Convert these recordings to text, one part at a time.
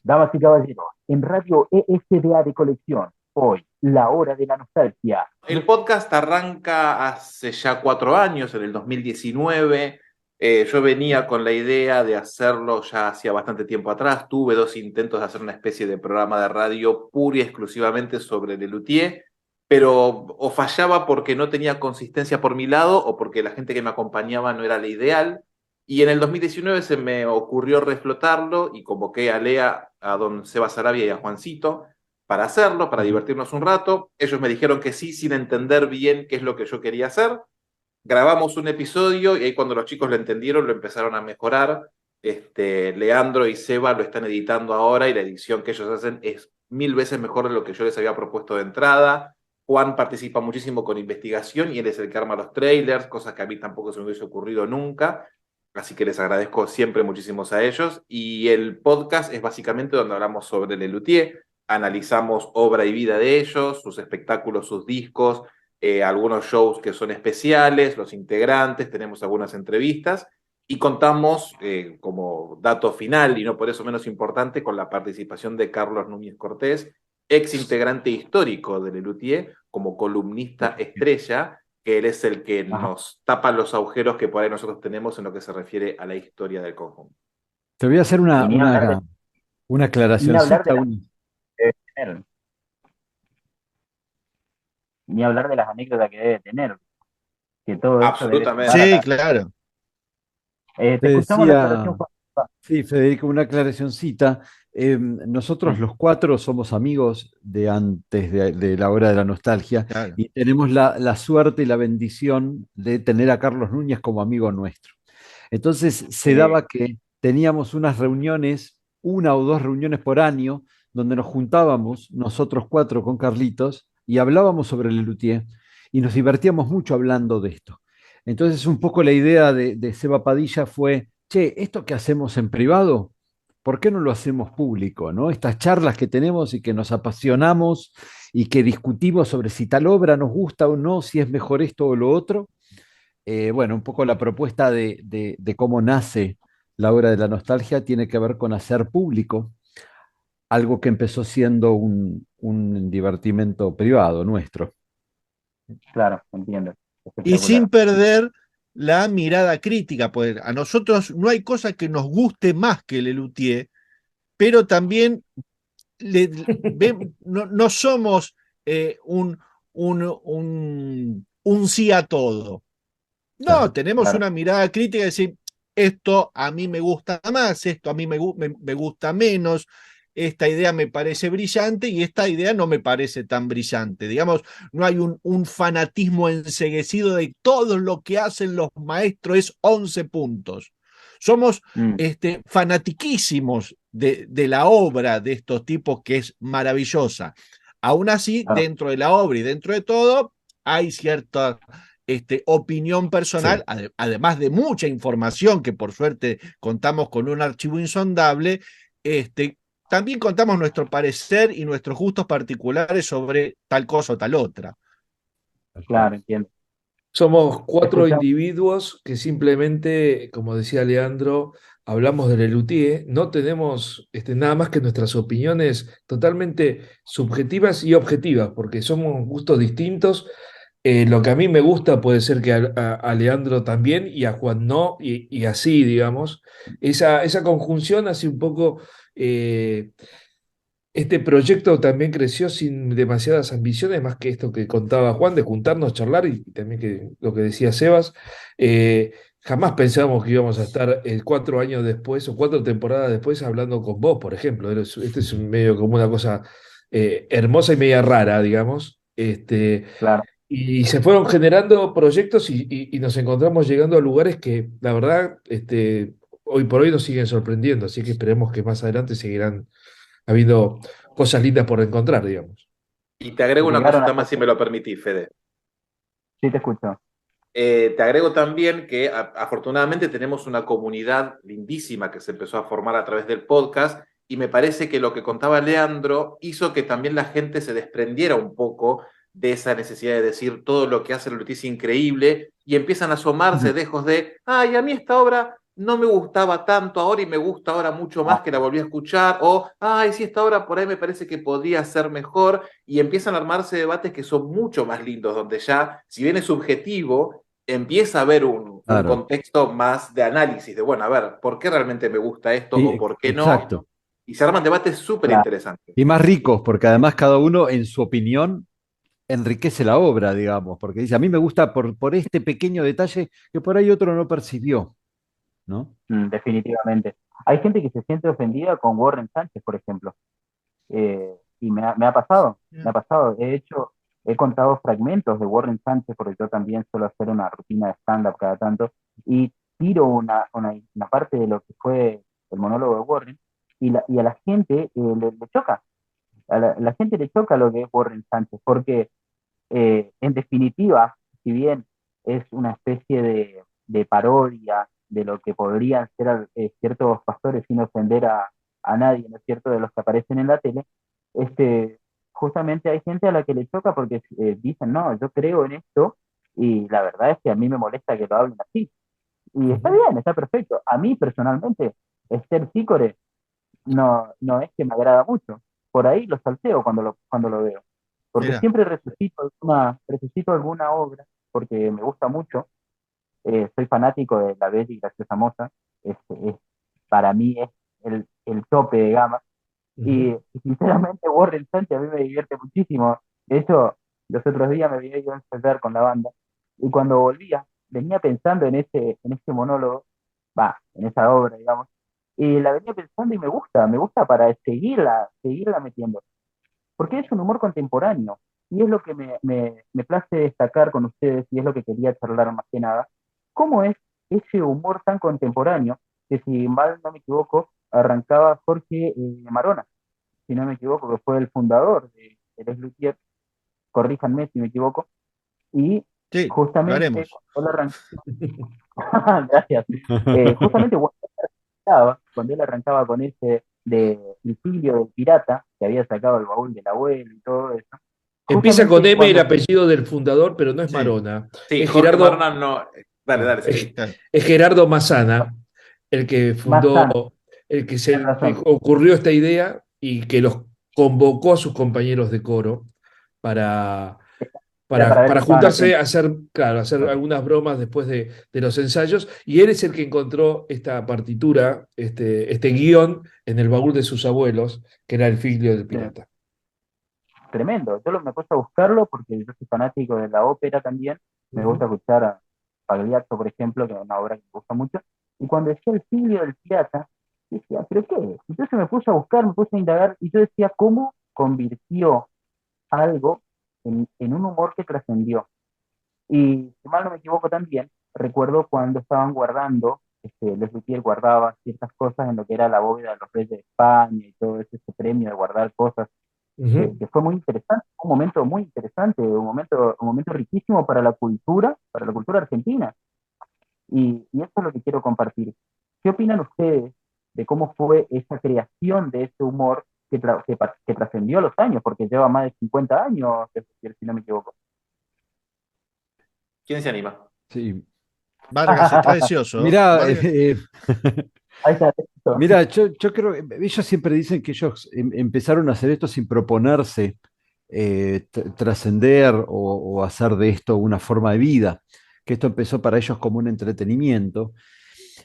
Damas y caballeros, en Radio ESDA de Colección, hoy, la hora de la nostalgia. El podcast arranca hace ya 4 años, en el 2019. Yo venía con la idea de hacerlo ya hacía bastante tiempo atrás. Tuve 2 intentos de hacer una especie de programa de radio pura y exclusivamente sobre Lelutier, pero o fallaba porque no tenía consistencia por mi lado o porque la gente que me acompañaba no era la ideal. Y en el 2019 se me ocurrió reflotarlo y convoqué a Lea, a don Seba Sarabia y a Juancito para hacerlo, para Ujú. divertirnos un rato. Ellos me dijeron que sí, sin entender bien qué es lo que yo quería hacer. Grabamos un episodio y ahí cuando los chicos lo entendieron, lo empezaron a mejorar. Leandro y Seba lo están editando ahora y la edición que ellos hacen es 1000 veces mejor de lo que yo les había propuesto de entrada. Juan participa muchísimo con investigación y él es el que arma los trailers, cosas que a mí tampoco se me hubiese ocurrido nunca. Así que les agradezco siempre muchísimos a ellos. Y el podcast es básicamente donde hablamos sobre Lelutier, analizamos obra y vida de ellos, sus espectáculos, sus discos, algunos shows que son especiales, los integrantes, tenemos algunas entrevistas y contamos como dato final y no por eso menos importante con la participación de Carlos Núñez Cortés, ex integrante histórico de Lelutier, como columnista estrella, que él es el que Ajá. nos tapa los agujeros que por ahí nosotros tenemos en lo que se refiere a la historia del conjunto. Te voy a hacer Y una ni hablar de aclaracioncita. las que debe tener, ni hablar de las anécdotas que debe tener, que todo eso debe sumar a Absolutamente. Sí, la... claro. Te Te escuchamos la aclaración, decía, Juan. sí, Federico, una aclaracioncita. Nosotros Sí, los cuatro somos amigos de antes de la hora de la nostalgia Claro. y tenemos la suerte y la bendición de tener a Carlos Núñez como amigo nuestro. Entonces se eh, daba que teníamos unas reuniones, una o dos reuniones por año, donde nos juntábamos nosotros cuatro con Carlitos y hablábamos sobre Lelutier y nos divertíamos mucho hablando de esto. Entonces un poco la idea de Seba Padilla fue, che, esto que hacemos en privado, ¿por qué no lo hacemos público, no? Estas charlas que tenemos y que nos apasionamos y que discutimos sobre si tal obra nos gusta o no, si es mejor esto o lo otro. Bueno, un poco la propuesta de cómo nace la obra de la nostalgia tiene que ver con hacer público algo que empezó siendo un divertimento privado nuestro. claro, entiendo. Y Espectacular. sin perder la mirada crítica, pues a nosotros no hay cosa que nos guste más que Lelutier, pero también no somos un sí a todo. No, Claro. tenemos Claro, una mirada crítica y decir, esto a mí me gusta más, esto a mí me gusta menos, esta idea me parece brillante y esta idea no me parece tan brillante. Digamos, no hay un fanatismo enceguecido de todo lo que hacen los maestros es 11 puntos. Somos mm, fanatiquísimos de la obra de estos tipos que es maravillosa. Aún así, claro, dentro de la obra y dentro de todo, hay cierta opinión personal, Sí. además de mucha información que por suerte contamos con un archivo insondable, también contamos nuestro parecer y nuestros gustos particulares sobre tal cosa o tal otra. Tal cual. claro, entiendo. Somos Te cuatro escuchamos. individuos que simplemente, como decía Leandro, hablamos de Lelutier, no tenemos nada más que nuestras opiniones totalmente subjetivas y objetivas, porque somos gustos distintos. Lo que a mí me gusta puede ser que a Leandro también y a Juan no, y así, digamos. Esa conjunción hace un poco... este proyecto también creció sin demasiadas ambiciones, más que esto que contaba Juan, de juntarnos, charlar y también que, lo que decía Sebas. Jamás pensábamos que íbamos a estar 4 años después o 4 temporadas después hablando con vos, por ejemplo. Este es medio como una cosa hermosa y media rara, digamos. Claro, Y se fueron generando proyectos y nos encontramos llegando a lugares que, la verdad, hoy por hoy nos siguen sorprendiendo. Así que esperemos que más adelante seguirán habiendo cosas lindas por encontrar, digamos. Y te agrego una llegaron a cosita ser... más si me lo permitís, Fede. Sí, te escucho. Te agrego también que afortunadamente tenemos una comunidad lindísima que se empezó a formar a través del podcast y me parece que lo que contaba Leandro hizo que también la gente se desprendiera un poco de esa necesidad de decir todo lo que hace la noticia increíble y empiezan a asomarse Ujú. dejos de, ay, a mí esta obra no me gustaba tanto ahora y me gusta ahora mucho más que la volví a escuchar, o, ay, sí, esta obra por ahí me parece que podría ser mejor, y empiezan a armarse debates que son mucho más lindos, donde ya, si bien es subjetivo, empieza a haber un Claro. contexto más de análisis, de, bueno, a ver, ¿por qué realmente me gusta esto Y, o por qué no? exacto. Y se arman debates súper Claro, interesantes. Y más ricos, porque además cada uno en su opinión enriquece la obra, digamos, porque dice, a mí me gusta por este pequeño detalle que por ahí otro no percibió, ¿no? definitivamente. Hay gente que se siente ofendida con Warren Sánchez, por ejemplo. Y me ha pasado, me ha pasado. De hecho, he contado fragmentos de Warren Sánchez, porque yo también suelo hacer una rutina de stand-up cada tanto, y tiro una parte de lo que fue el monólogo de Warren, y a la gente le choca. La gente le choca lo que es Warren Sánchez, porque en definitiva, si bien es una especie de parodia de lo que podrían ser ciertos pastores sin ofender a nadie, ¿no es cierto?, de los que aparecen en la tele, este, justamente hay gente a la que le choca porque dicen, no, yo creo en esto y la verdad es que a mí me molesta que lo hablen así. Y está Ujú. bien, está perfecto. A mí personalmente, Esther Sícore no es que me agrada mucho. Por ahí lo salteo cuando lo veo. Porque Mira, siempre resucito alguna obra, porque me gusta mucho. Soy fanático de La Bella y Graciosa Moza. Para mí es el tope de gama. Ujú. Y sinceramente, Warren Sánchez a mí me divierte muchísimo. De hecho, los otros días me había ido a ensayar con la banda. Y cuando volvía, venía pensando en ese monólogo, en esa obra, digamos. Y la venía pensando y me gusta para seguirla metiendo. Porque es un humor contemporáneo. Y es lo que me place destacar con ustedes, y es lo que quería charlar más que nada. ¿Cómo es ese humor tan contemporáneo que, si mal no me equivoco, arrancaba Jorge Marona, si no me equivoco, que fue el fundador de Les Luthiers, corríjanme si me equivoco, y sí, lo justamente haremos. cuando él gracias, justamente cuando él arrancaba con ese de El Filio del Pirata, que había sacado el baúl del abuelo y todo eso, Empieza con justamente M el cuando apellido del fundador, pero no es Sí, Marona. Sí, Es Jorge Gerardo, Marona no. Dale, claro, dale, sí. claro. es Gerardo Massana, el que más fundó, sano, el que tienes se le razón, ocurrió esta idea y que los convocó a sus compañeros de coro para, era para ver para si estaban juntarse a atentos. hacer, claro, a hacer algunas bromas después de los ensayos. Y él es el que encontró esta partitura, este guión en el baúl de sus abuelos, que era el Figlio del Sí, Pirata. tremendo. Me puse a buscarlo porque yo soy fanático de la ópera también. Me gusta Ujú, escuchar a Pagliaccio, por ejemplo, que es una obra que me gusta mucho. Y cuando decía El Filio del Pirata, decía, ¿pero qué es? Entonces me puse a buscar, me puse a indagar, y yo decía, ¿cómo convirtió algo en un humor que trascendió? Y si mal no me equivoco también, recuerdo cuando estaban guardando, Les Luthiers guardaba ciertas cosas en lo que era la bóveda de los reyes de España y todo ese premio de guardar cosas, ujú. que fue muy interesante, un momento muy interesante, un momento riquísimo para la cultura argentina. Y eso es lo que quiero compartir. ¿Qué opinan ustedes de cómo fue esa creación de ese humor que trascendió los años? Porque lleva más de 50 años, si no me equivoco. ¿Quién se anima? Sí. Vargas está deseoso. Mira, Vargas, Ahí está. Listo. mira, yo creo, ellos siempre dicen que ellos empezaron a hacer esto sin proponerse trascender o hacer de esto una forma de vida, que esto empezó para ellos como un entretenimiento.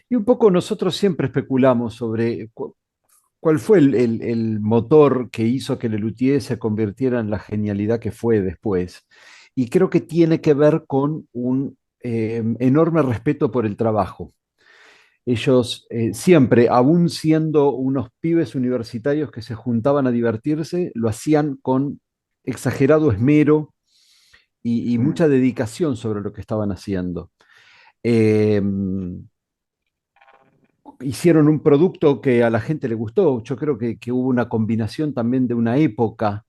Y un poco nosotros siempre especulamos sobre cuál fue el motor que hizo que Lelutier se convirtiera en la genialidad que fue después. Y creo que tiene que ver con un enorme respeto por el trabajo. Ellos siempre, aún siendo unos pibes universitarios que se juntaban a divertirse, lo hacían con exagerado esmero y Mm, mucha dedicación sobre lo que estaban haciendo. Eh, Hicieron un producto que a la gente le gustó. Yo creo que hubo una combinación también de una época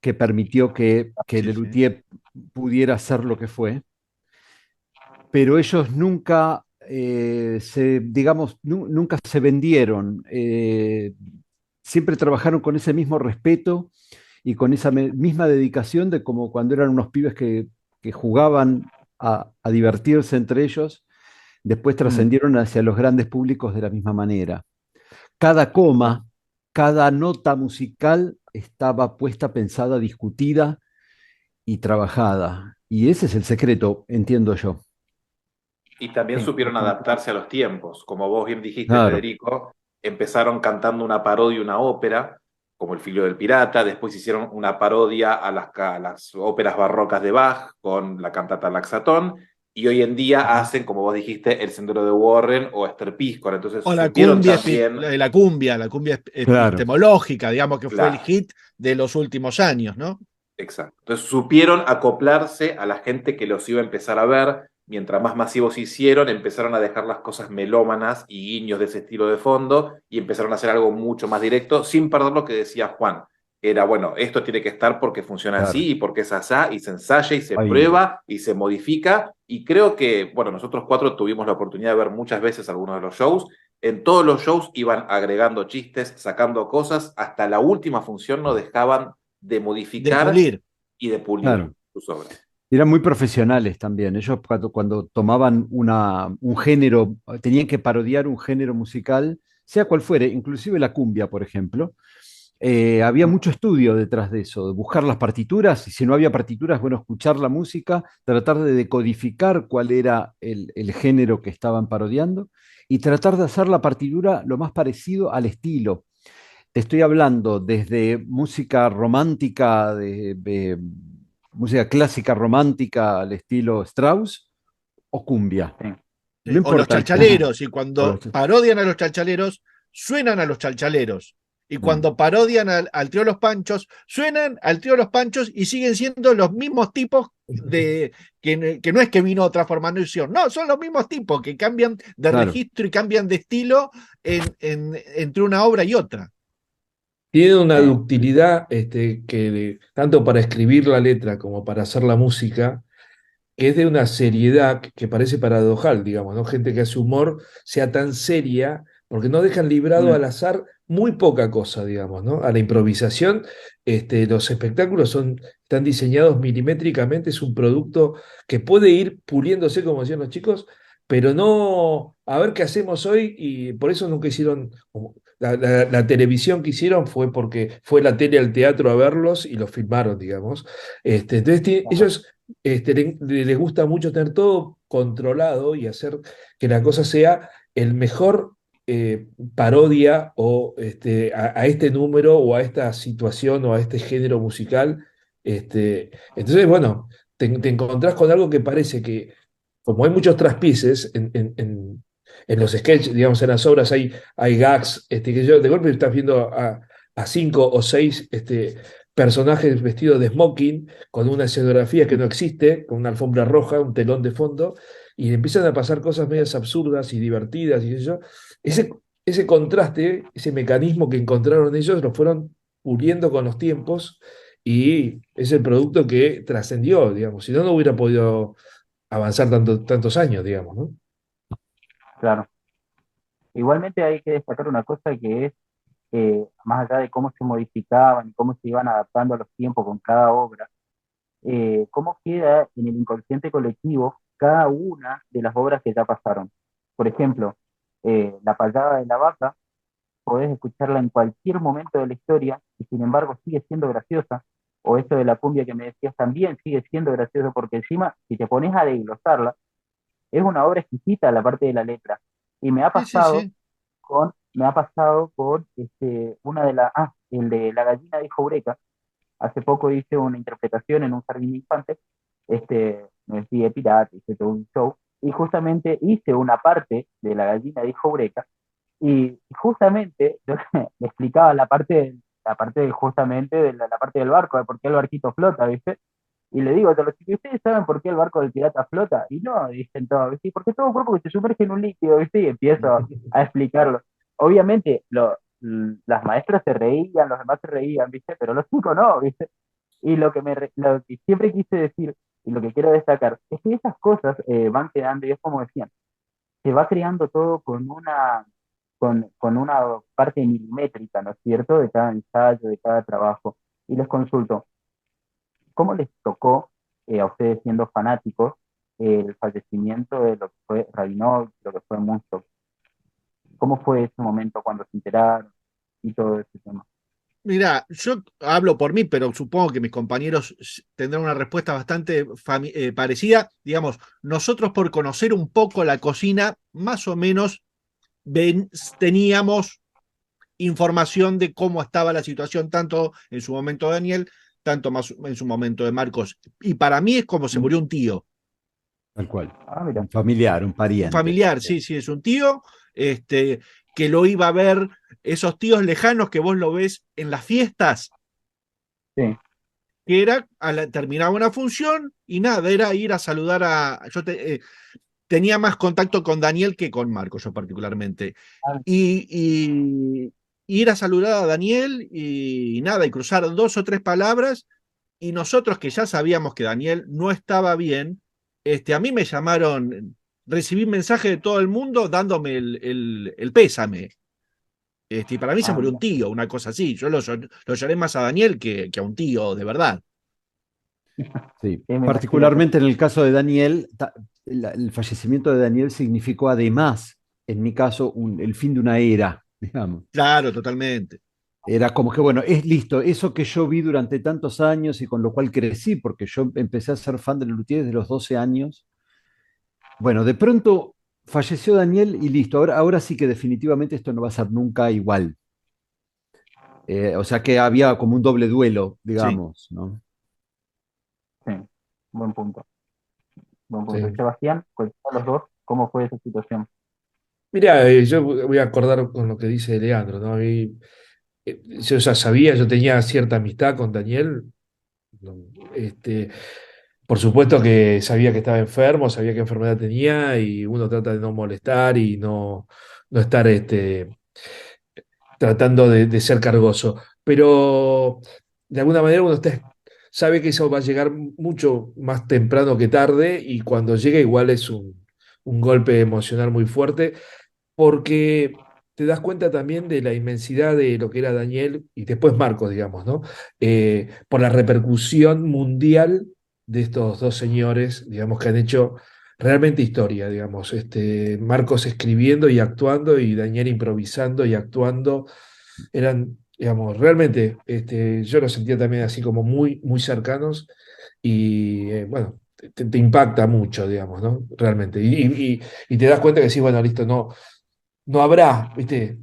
que permitió que sí, sí. Lelutier pudiera ser lo que fue, pero ellos nunca digamos, nunca se vendieron. Siempre trabajaron con ese mismo respeto y con esa misma dedicación de como cuando eran unos pibes que jugaban a divertirse entre ellos, después Mm, trascendieron hacia los grandes públicos de la misma manera. Cada coma, cada nota musical estaba puesta, pensada, discutida y trabajada. Y ese es el secreto, entiendo yo. Y también sí, supieron adaptarse a los tiempos. Como vos bien dijiste, Claro, Federico, empezaron cantando una parodia, una ópera, como El Filo del Pirata, después hicieron una parodia a las óperas barrocas de Bach con la cantata Laxatón, y hoy en día ajá, hacen, como vos dijiste, El Sendero de Warren o Esther Piscor. Entonces O supieron también, la cumbia claro, epistemológica, digamos que fue el claro, hit de los últimos años, ¿no? exacto. Entonces supieron acoplarse a la gente que los iba a empezar a ver. Mientras más masivos se hicieron, empezaron a dejar las cosas melómanas y guiños de ese estilo de fondo y empezaron a hacer algo mucho más directo, sin perder lo que decía Juan. Era, bueno, esto tiene que estar porque funciona claro. así y porque es asá, y se ensaya y se Ahí, prueba y se modifica. Y creo que, bueno, nosotros cuatro tuvimos la oportunidad de ver muchas veces algunos de los shows. En todos los shows iban agregando chistes, sacando cosas, hasta la última función no dejaban de De modificar pulir. y de pulir claro. sus obras. Eran muy profesionales también. Ellos cuando tomaban un género, tenían que parodiar un género musical, sea cual fuere, inclusive la cumbia, por ejemplo. Había mucho estudio detrás de eso, de buscar las partituras, y si no había partituras, bueno, escuchar la música, tratar de decodificar cuál era el género que estaban parodiando y tratar de hacer la partitura lo más parecido al estilo. Te estoy hablando desde música romántica, de música clásica romántica al estilo Strauss o cumbia. sí, No O los importa el género. chalchaleros, y O cuando los- parodian a los chalchaleros, suenan a los chalchaleros. Y Mm, cuando parodian al trío Los Panchos, suenan al trío Los Panchos y siguen siendo los mismos tipos que no es que vino otra formación, no, son los mismos tipos que cambian de claro, registro y cambian de estilo entre una obra y otra. Tiene una sí, ductilidad tanto para escribir la letra como para hacer la música, que es de una seriedad que parece paradojal, digamos, ¿no? Gente que hace humor sea tan seria, porque no dejan librado mm, al azar muy poca cosa, digamos, ¿no? A la improvisación, los espectáculos están diseñados milimétricamente, es un producto que puede ir puliéndose, como decían los chicos, pero no a ver qué hacemos hoy, y por eso nunca hicieron. La televisión que hicieron fue porque fue la tele al teatro a verlos y los filmaron, digamos. Entonces ajá, ellos les gusta mucho tener todo controlado y hacer que la cosa sea el mejor parodia o a este número o a esta situación o a este género musical. Entonces, bueno, te encontrás con algo que parece que, como hay muchos traspiés en los sketches, digamos, en las obras hay gags, que yo de golpe estás viendo a cinco o seis personajes vestidos de smoking con una escenografía que no existe, con una alfombra roja, un telón de fondo, y empiezan a pasar cosas medias absurdas y divertidas y qué sé yo. Ese, ese contraste, ese mecanismo que encontraron ellos, lo fueron puliendo con los tiempos y es el producto que trascendió, digamos. Si no, no hubiera podido avanzar tantos años, digamos, ¿no? claro. Igualmente hay que destacar una cosa que es, más allá de cómo se modificaban y cómo se iban adaptando a los tiempos con cada obra, cómo queda en el inconsciente colectivo cada una de las obras que ya pasaron. Por ejemplo, La payada de la vaca, podés escucharla en cualquier momento de la historia y sin embargo sigue siendo graciosa. O esto de la cumbia que me decías también sigue siendo gracioso porque encima, si te pones a desglosarla, es una obra exquisita la parte de la letra. Y Sí, sí, sí. me ha pasado con una de las, el de La gallina dijo Eureka. Hace poco hice una interpretación en un jardín de infantes, me vestí de pirata, hice todo un show, y justamente hice una parte de La gallina dijo Eureka, y justamente yo le explicaba justamente de la parte del barco, de por qué el barquito flota, ¿viste? Y le digo a todos los chicos, ¿ustedes saben por qué el barco del pirata flota? Y no, dicen todos, ¿viste? Porque es todo un cuerpo que se sumerge en un líquido, ¿viste? Y empiezo a explicarlo. Obviamente, las maestras se reían, los demás se reían, ¿viste? Pero los chicos no, ¿viste? Y lo que siempre quise decir, y lo que quiero destacar, es que esas cosas van quedando, y es como decían, se va creando todo con una parte milimétrica, ¿no es cierto?, de cada ensayo, de cada trabajo. Y les consulto, ¿cómo les tocó, a ustedes siendo fanáticos, el fallecimiento de lo que fue Rabinov, lo que fue Muncho. ¿Cómo fue ese momento cuando se enteraron y todo ese tema? Mira, yo hablo por mí, pero supongo que mis compañeros tendrán una respuesta bastante parecida. Digamos, nosotros por conocer un poco la cocina, más o menos teníamos información de cómo estaba la situación, tanto en su momento de Daniel, tanto más en su momento de Marcos. Y para mí es como se murió un tío. Tal cual. Ah, mira. Un familiar, un Un pariente. familiar, sí, sí, es un tío, que lo iba a ver, esos tíos lejanos que vos lo ves en las fiestas, Sí. que era, terminaba una función y nada, era ir a saludar tenía más contacto con Daniel que con Marcos, yo particularmente. Ah, Y ir a saludar a Daniel y nada, y cruzar 2 o 3 palabras, y nosotros que ya sabíamos que Daniel no estaba bien, a mí me llamaron, recibí mensaje de todo el mundo dándome el pésame. Y para mí se murió mira. un tío, una cosa así. Yo lo lloré más a Daniel que a un tío, de verdad. Sí. Sí, me imagino. Particularmente en el caso de Daniel, el fallecimiento de Daniel significó además, en mi caso, el fin de una era, digamos. Claro, totalmente. Era como que, bueno, es listo, eso que yo vi durante tantos años y con lo cual crecí, porque yo empecé a ser fan de Lelutier desde los 12 años. Bueno, de pronto falleció Daniel y listo, ahora sí que definitivamente esto no va a ser nunca igual. O sea que había como un doble duelo, Sí. digamos, ¿no? Sí, buen punto. Buen punto. Y Sí. Sebastián, pues a los dos, ¿cómo fue esa situación? Mira, yo voy a acordar con lo que dice Leandro, ¿no? Yo ya sabía, yo tenía cierta amistad con Daniel. ¿No? Por supuesto que sabía que estaba enfermo, sabía qué enfermedad tenía y uno trata de no molestar y no estar tratando de ser cargoso. Pero de alguna manera sabe que eso va a llegar mucho más temprano que tarde y cuando llega igual es un golpe emocional muy fuerte porque te das cuenta también de la inmensidad de lo que era Daniel y después Marcos, digamos, ¿no? Por la repercusión mundial de estos dos señores, digamos, que han hecho realmente historia, digamos, Marcos escribiendo y actuando y Daniel improvisando y actuando, eran, digamos, realmente, yo los sentía también así como muy, muy cercanos y, bueno, te impacta mucho, digamos, ¿no? Realmente. Y te das cuenta que sí, bueno, listo, no habrá, ¿viste?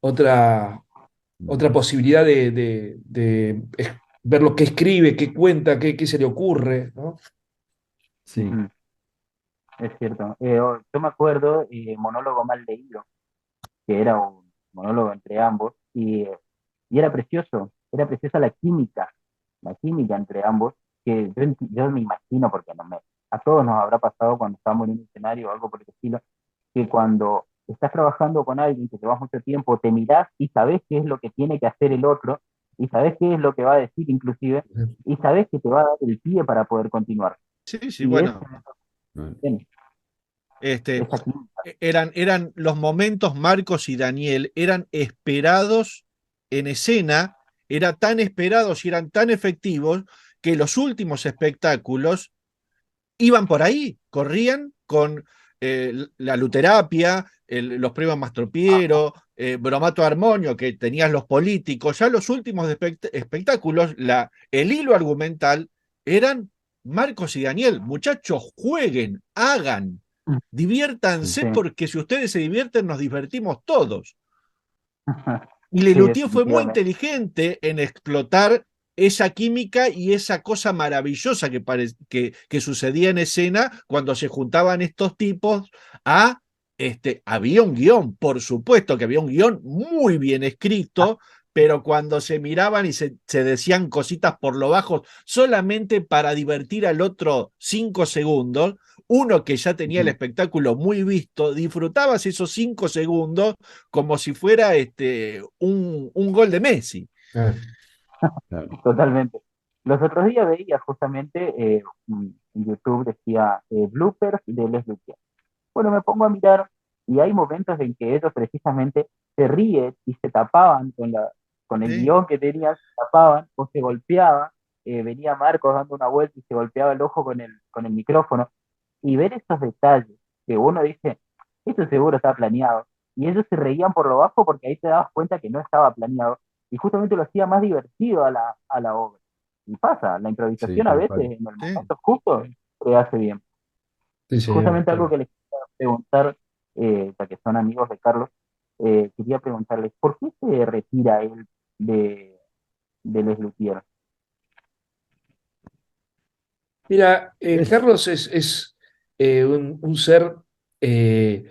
Otra posibilidad de ver lo que escribe, qué cuenta, qué se le ocurre, ¿no? Sí. Ujú, es cierto. Yo me acuerdo, monólogo mal leído, que era un monólogo entre ambos, y era preciosa la química entre ambos, que yo me imagino, porque a todos nos habrá pasado cuando estamos en un escenario o algo por el estilo, que cuando estás trabajando con alguien que llevas mucho tiempo, te mirás y sabes qué es lo que tiene que hacer el otro, y sabes qué es lo que va a decir inclusive, y sabes que te va a dar el pie para poder continuar. Sí, sí, Y bueno. Este, esa química. eran los momentos, Marcos y Daniel, eran esperados en escena, eran tan esperados y eran tan efectivos que los últimos espectáculos iban por ahí, corrían con la luterapia, los premios Mastropiero, Bromato Armonio, que tenían los políticos, ya los últimos espectáculos, el hilo argumental eran Marcos y Daniel. Muchachos, jueguen, hagan, Sí. diviértanse, Sí, porque si ustedes se divierten, nos divertimos todos. Y sí, Lelutier fue muy definitivamente. inteligente en explotar esa química y esa cosa maravillosa que sucedía en escena cuando se juntaban estos tipos a... había un guión, por supuesto que había un guión muy bien escrito, pero cuando se miraban y se decían cositas por lo bajo solamente para divertir al otro 5 segundos, uno que ya tenía el Ujú. espectáculo muy visto, disfrutabas esos 5 segundos como si fuera un gol de Messi. Ah, Claro. Totalmente. Los otros días veía justamente en YouTube decía bloopers de Les Luquier. Bueno, me pongo a mirar y hay momentos en que ellos precisamente se ríen y se tapaban con el ¿Sí? guión que tenían, se tapaban o se golpeaban venía Marcos dando una vuelta y se golpeaba el ojo con el micrófono, y ver esos detalles que uno dice, esto seguro está planeado, y ellos se reían por lo bajo porque ahí te dabas cuenta que no estaba planeado, y justamente lo hacía más divertido a la obra. Y pasa, la Sí, improvisación a tal veces cual. en el Sí, momento justo se hace bien. Sí, Y señor. justamente algo que les quería preguntar, ya que son amigos de Carlos, quería preguntarles, ¿por qué se retira él de Les Luthiers? Mira, Es, Carlos es un ser eh,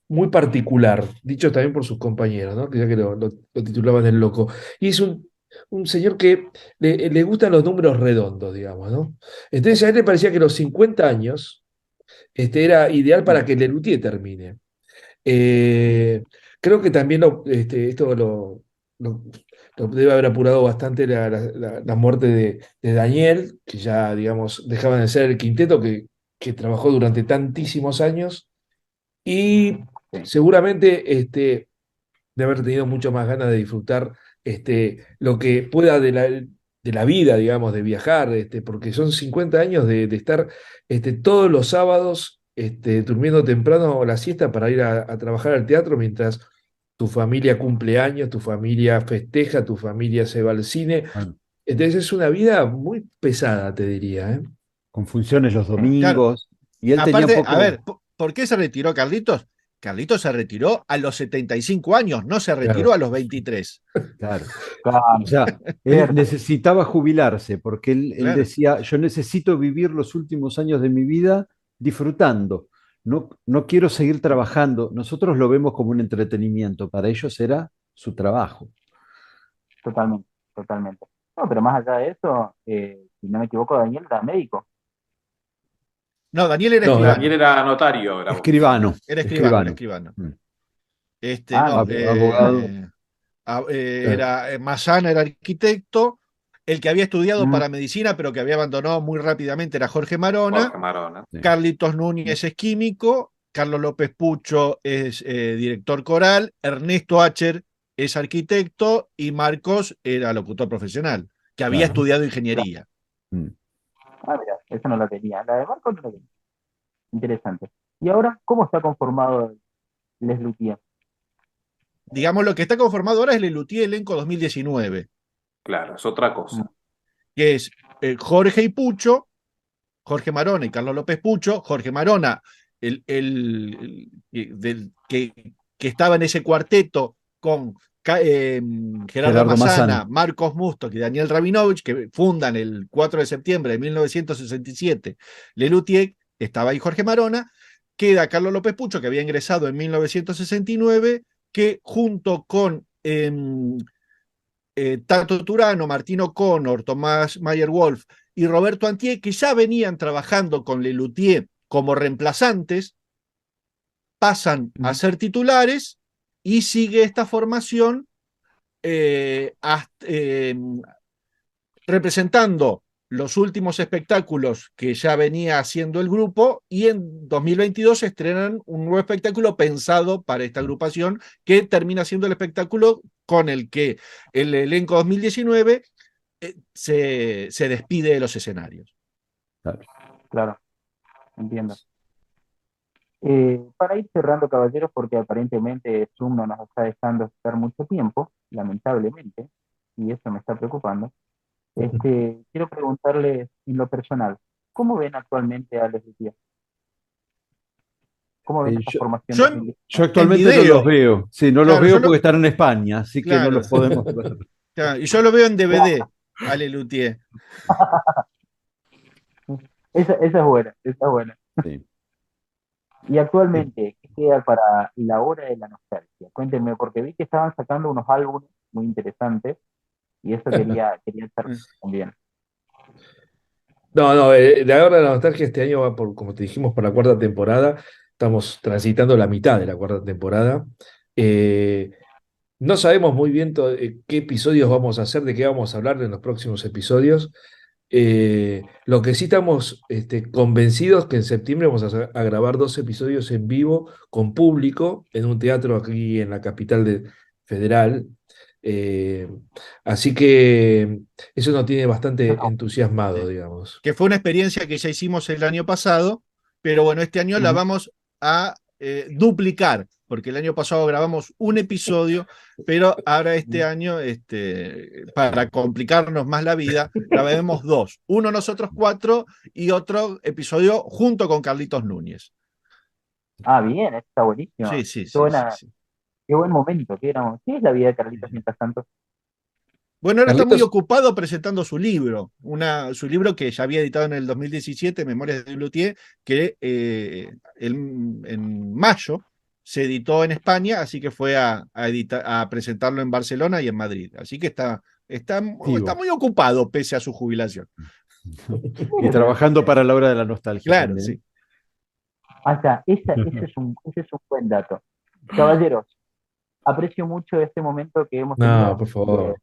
muy particular, dicho también por sus compañeros, ¿no? Que ya que lo titulaban el loco. Y es un señor que le gustan los números redondos, digamos, ¿no? Entonces a él le parecía que los 50 años era ideal para Mm, que Lelutier termine. Eh, Creo que también esto lo- lo debe haber apurado bastante la muerte de Daniel, que ya, digamos, dejaban de ser el quinteto que trabajó durante tantísimos años y sí, seguramente de haber tenido mucho más ganas de disfrutar lo que pueda de la vida, digamos, de viajar, porque son 50 años de estar todos los sábados durmiendo temprano la siesta para ir a trabajar al teatro mientras tu familia cumple años, tu familia festeja, tu familia se va al cine. bueno, Entonces es una vida muy pesada, te diría, ¿eh? con funciones los sí, claro. domingos, y él tenía Aparte, a poco, ver, ¿por qué se retiró Carlitos? Carlitos se retiró a los 75 años, no se retiró Claro. a los 23. claro. O claro, sea, él cierto, necesitaba jubilarse porque él Claro. decía, yo necesito vivir los últimos años de mi vida disfrutando. No, no quiero seguir trabajando. Nosotros lo vemos como un entretenimiento. Para ellos era su trabajo. totalmente, totalmente. No, pero más allá de eso, si no me equivoco, Daniel era médico. No, Daniel era No, Daniel escribano. era notario, era vos. Escribano, Era escribano, era escribano. escribano. Mm. Ah, No, mire, Abogado. claro. era Massana era arquitecto. El que había estudiado mm, para medicina, pero que había abandonado muy rápidamente, era Jorge Marona. Jorge Marona. Sí, Carlitos mm, Núñez es químico. Carlos López Pucho es director coral. Ernesto Acher es arquitecto. Y Marcos era locutor profesional, que había claro. estudiado claro. ingeniería. Mm. Mira, eso no lo tenía. La de Marco no lo tenía. Interesante. Y ahora, ¿cómo está conformado Les Luthiers? Digamos, lo que está conformado ahora es el Lelutier Elenco 2019, Claro, es otra Mm, cosa. que es Jorge y Pucho, Jorge Marona y Carlos López Pucho. Jorge Marona, que estaba en ese cuarteto con Gerardo Gerardo Mazzana. Massana, Marcos Mustok y Daniel Rabinovich, que fundan el 4 de septiembre de 1967 Lelutier. Estaba ahí Jorge Marona. Queda Carlos López Pucho, que había ingresado en 1969, que junto con Tato Turano, Martín O'Connor, Tomás Mayer Wolf y Roberto Antier, que ya venían trabajando con Lelutier como reemplazantes, pasan a mm, ser titulares y sigue esta formación representando los últimos espectáculos que ya venía haciendo el grupo, y en 2022 estrenan un nuevo espectáculo pensado para esta agrupación, que termina siendo el espectáculo con el que el elenco 2019 se despide de los escenarios. Claro. claro, entiendo. Para ir cerrando, caballeros, porque aparentemente Zoom no nos está dejando estar mucho tiempo, lamentablemente, y eso me está preocupando. Quiero preguntarles en lo personal, ¿cómo ven actualmente a Les Luthiers? ¿Cómo ven Eh, esta yo, formación Yo yo 2019? en actualmente no los video, veo. Sí, no los claro, veo porque están en España, así que no los claro, podemos ver. claro, y yo lo veo en Claro, DVD, a Lelutier. esa es buena, esa es buena. Sí. Y actualmente, ¿qué queda para la hora de la nostalgia? Cuéntenme, porque vi que estaban sacando unos álbumes muy interesantes y eso quería estar también. No, no, la hora de la nostalgia este año va por, como te dijimos, por la cuarta temporada. Estamos transitando la mitad de la cuarta temporada. Eh, no sabemos muy bien qué episodios vamos a hacer, de qué vamos a hablar en los próximos episodios. Lo que sí estamos convencidos que en septiembre vamos a grabar 2 episodios en vivo con público en un teatro aquí en la capital federal. Eh, Así que Eso nos tiene bastante No. entusiasmado, digamos. Que fue una experiencia que ya hicimos el año pasado, pero bueno, este año la Ujú. vamos a duplicar, porque el año pasado grabamos un episodio, pero ahora este año, para complicarnos más la vida, grabaremos dos. Uno nosotros cuatro y otro episodio junto con Carlitos Núñez. Ah, bien, está buenísimo. Sí, sí, Qué sí, sí, buena, sí. qué buen momento. ¿Qué es la vida de Carlitos mientras tanto? Bueno, ahora está muy Carlitos, ocupado presentando su libro, su libro que ya había editado en el 2017, Memorias de Luthier, que en mayo se editó en España, así que fue a presentarlo en Barcelona y en Madrid. Así que está Activo. muy ocupado pese a su jubilación. Y trabajando para la hora de la nostalgia Claro, también. sí. Ah, ya, ese es un buen dato. Caballeros, aprecio mucho este momento que hemos no, tenido. por favor,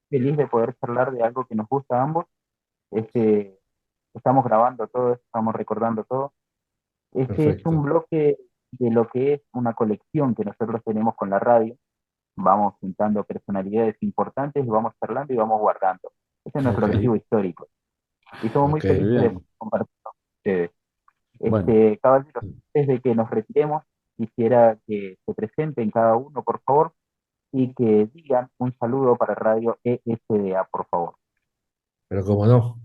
Feliz de poder charlar de algo que nos gusta a ambos. Este, estamos grabando todo, estamos recordando todo. Este es un perfecto. bloque de lo que es una colección que nosotros tenemos con la radio. Vamos juntando personalidades importantes y vamos charlando y vamos guardando. Ese es nuestro Ok, archivo histórico. Y somos muy ok. Muy felices de bien. compartir con ustedes. Bueno, Caballeros, antes de que nos retiremos, quisiera que se presenten cada uno, por favor, y que digan un saludo para Radio ESDA, por favor. Pero cómo no.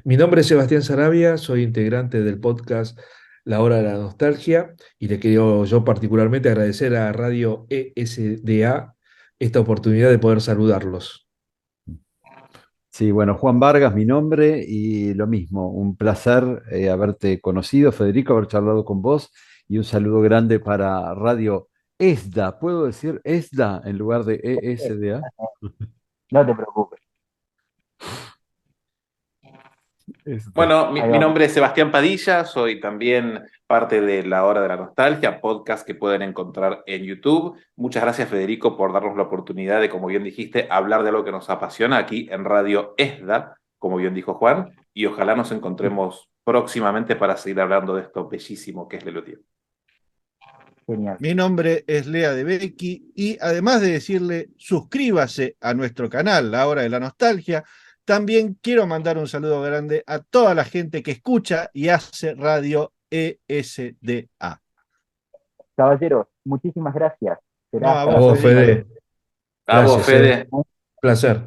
Mi nombre es Sebastián Sarabia, soy integrante del podcast La Hora de la Nostalgia y le quiero yo particularmente agradecer a Radio ESDA esta oportunidad de poder saludarlos. sí, bueno, Juan Vargas, mi nombre, y lo mismo, un placer haberte conocido, Federico, haber charlado con vos, y un saludo grande para Radio ESDA. ¿Puedo decir ESDA en lugar de ESDA? No te preocupes, ESDA. Bueno, mi, ahí mi vamos. nombre es Sebastián Padilla, soy también parte de La Hora de la Nostalgia, podcast que pueden encontrar en YouTube. Muchas gracias, Federico, por darnos la oportunidad de, como bien dijiste, hablar de algo que nos apasiona aquí en Radio ESDA, como bien dijo Juan, y ojalá nos encontremos próximamente para seguir hablando de esto bellísimo que es Lelutier. Genial. Mi nombre es Lea de Becky y además de decirle suscríbase a nuestro canal, La Hora de la Nostalgia, también quiero mandar un saludo grande a toda la gente que escucha y hace radio ESDA. Caballeros, muchísimas gracias. No, Será a hasta A la vos, vos, próxima. Federico. Fede. A vos, Gracias, Fede. Placer.